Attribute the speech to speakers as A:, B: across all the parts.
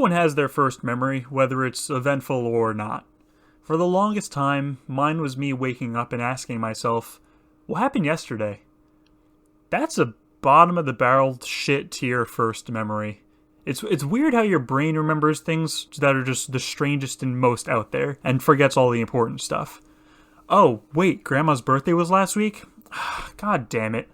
A: Everyone has their first memory, whether it's eventful or not. For the longest time, mine was me waking up and asking myself, what happened yesterday? That's a bottom of the barrel shit tier first memory. It's weird how your brain remembers things that are just the strangest and most out there, and forgets all the important stuff. Oh, wait, Grandma's birthday was last week? God damn it.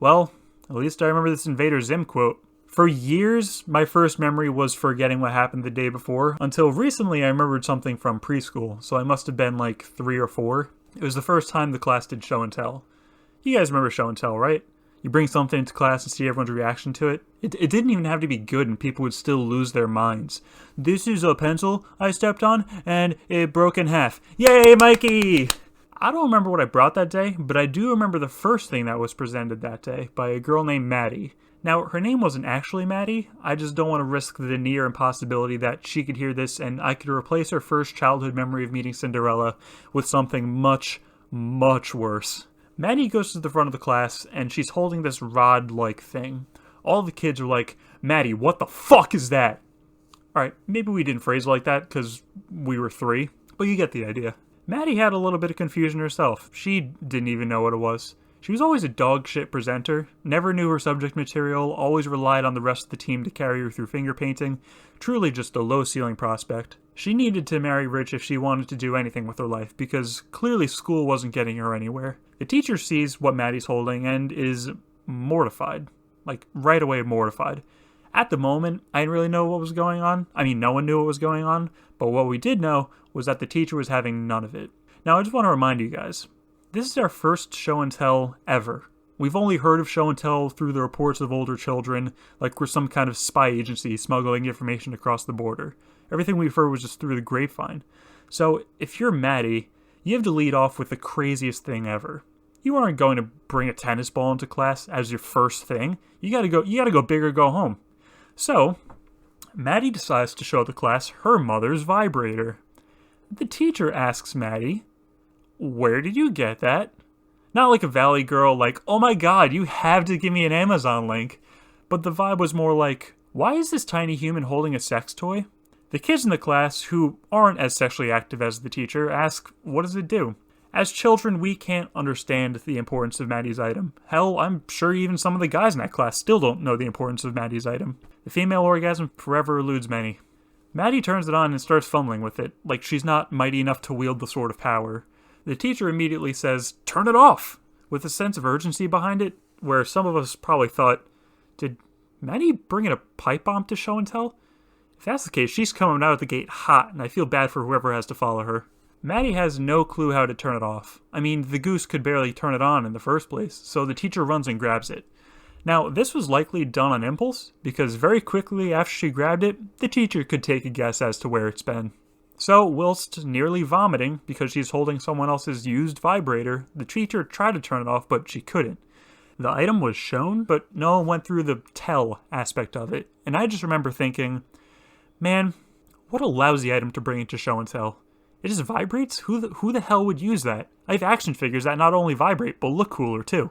A: Well, at least I remember this Invader Zim quote. For years, my first memory was forgetting what happened the day before, until recently I remembered something from preschool, so I must have been like 3 or 4. It was the first time the class did show and tell. You guys remember show and tell, right? You bring something into class and see everyone's reaction to it. It didn't even have to be good and people would still lose their minds. This is a pencil I stepped on and it broke in half. Yay, Mikey! I don't remember what I brought that day, but I do remember the first thing that was presented that day by a girl named Maddie. Now, her name wasn't actually Maddie. I just don't want to risk the near impossibility that she could hear this and I could replace her first childhood memory of meeting Cinderella with something much, much worse. Maddie goes to the front of the class and she's holding this rod-like thing. All the kids are like, Maddie, what the fuck is that? Alright, maybe we didn't phrase it like that because we were 3, but you get the idea. Maddie had a little bit of confusion herself. She didn't even know what it was. She was always a dog shit presenter, never knew her subject material, always relied on the rest of the team to carry her through finger painting, truly just a low ceiling prospect. She needed to marry rich if she wanted to do anything with her life, because clearly school wasn't getting her anywhere. The teacher sees what Maddie's holding and is mortified. Like, right away mortified. At the moment, I didn't really know what was going on. I mean, no one knew what was going on, but what we did know was that the teacher was having none of it. Now, I just want to remind you guys, this is our first show and tell ever. We've only heard of show and tell through the reports of older children, like we're some kind of spy agency smuggling information across the border. Everything we've heard was just through the grapevine. So, if you're Maddie, you have to lead off with the craziest thing ever. You aren't going to bring a tennis ball into class as your first thing. You gotta go big or go home. So, Maddie decides to show the class her mother's vibrator. The teacher asks Maddie, where did you get that? Not like a Valley girl like, oh my god, you have to give me an Amazon link. But the vibe was more like, why is this tiny human holding a sex toy? The kids in the class, who aren't as sexually active as the teacher, ask, what does it do? As children, we can't understand the importance of Maddie's item. Hell, I'm sure even some of the guys in that class still don't know the importance of Maddie's item. The female orgasm forever eludes many. Maddie turns it on and starts fumbling with it, like she's not mighty enough to wield the sword of power. The teacher immediately says, turn it off, with a sense of urgency behind it, where some of us probably thought, did Maddie bring in a pipe bomb to show and tell? If that's the case, she's coming out of the gate hot, and I feel bad for whoever has to follow her. Maddie has no clue how to turn it off. I mean, the goose could barely turn it on in the first place, so the teacher runs and grabs it. Now, this was likely done on impulse, because very quickly after she grabbed it, the teacher could take a guess as to where it's been. So, whilst nearly vomiting because she's holding someone else's used vibrator, the teacher tried to turn it off, but she couldn't. The item was shown, but no one went through the tell aspect of it, and I just remember thinking, man, what a lousy item to bring into show and tell. It just vibrates? Who the hell would use that? I have action figures that not only vibrate, but look cooler too.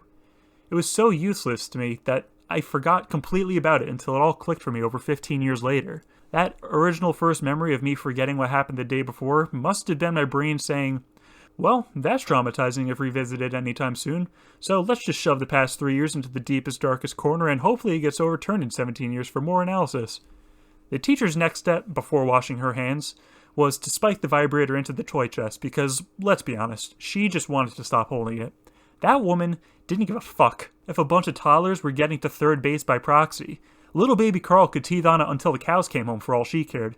A: It was so useless to me that I forgot completely about it until it all clicked for me over 15 years later. That original first memory of me forgetting what happened the day before must have been my brain saying, well, that's traumatizing if revisited anytime soon, so let's just shove the past 3 years into the deepest, darkest corner and hopefully it gets overturned in 17 years for more analysis. The teacher's next step, before washing her hands, was to spike the vibrator into the toy chest because, let's be honest, she just wanted to stop holding it. That woman didn't give a fuck if a bunch of toddlers were getting to third base by proxy. Little baby Carl could teeth on it until the cows came home for all she cared.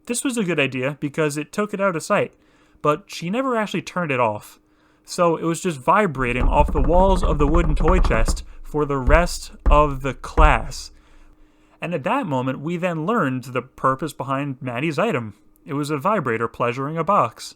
A: This was a good idea because it took it out of sight, but she never actually turned it off. So it was just vibrating off the walls of the wooden toy chest for the rest of the class. And at that moment, we then learned the purpose behind Maddie's item. It was a vibrator pleasuring a box.